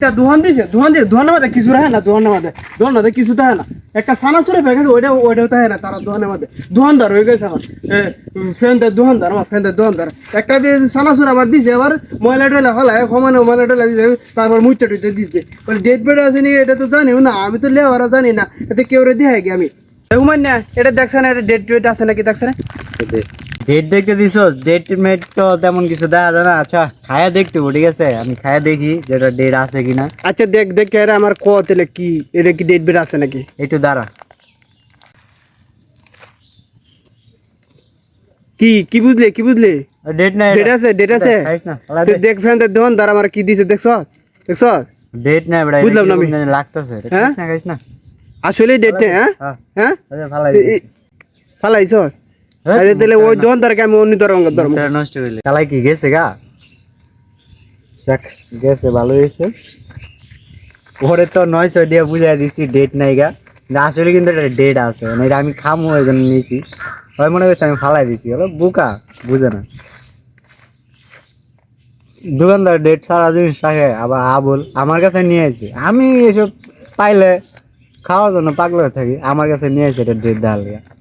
দোহান দিছে দোহানের মধ্যে কিছু রাখে না দোহানের মধ্যে কিছু থাকে না একটা সানাসুরের প্যাকেট ওইটাও থাকে না তারা দোহানের মধ্যে দোহানদার হয়ে গেছে আমার ফ্রেন্ডের দোহানদার একটা সানাসুর আবার দিছে আবার ময়লা টয়লা হলায় সমানে ময়লা টয়লা দিছে তারপর মুচা টুচা দিছে বলে ডেট বেড আছে নি এটা তো জানিও না আমি তো লেওয়ারা জানি না এতে কেউ রে দিয়ে কি আমি হুমান না এটা দেখছে না এটা ডেট বেড আছে নাকি দেখছে না ডেট দেখতে দিছস ডেট মেট তো তেমন কিছু দেখা যায় না আচ্ছা খায়া দেখতে ঠিক আছে আমি খায়া দেখি যেটা ডেট আছে কিনা আচ্ছা দেখ এরা আমার কতলে কি এটা কি ডেট বেড আছে নাকি একটু দাঁড়া কি বুঝলে ডেট নাই ডেট আছে খাইস না দেখ ফ্যানদের দোকানদার আমার কি দিছে দেখছ ডেট নাই বড় বুঝলাম না আমি লাগতেছে হ্যাঁ খাইস না আসলে ডেট নেই হ্যাঁ ফালাইছস আরে তাহলে ওই দোকানদারকে আমি অন্য ধরম নষ্ট হইলে কালাই কি গেছে গা যাক গেছে ভালো হয়েছে ওরে তো 900 দিয়ে বুঝাই দিছি ডেট নাই গা আসলে কিন্তু এটা ডেট আছে না এটা আমি খামু ওই জন্য নিয়েছি হয় মনে হয়েছে আমি ফালাই দিছি হলো বুকা বুঝে না দোকানদার ডেট সারা জিনিস রাখে আবার আবুল আমার কাছে নিয়ে আসছে আমি এসব পাইলে খাওয়ার জন্য পাগল হয়ে থাকি আমার কাছে নিয়ে আসছে এটা ডেট দেওয়ার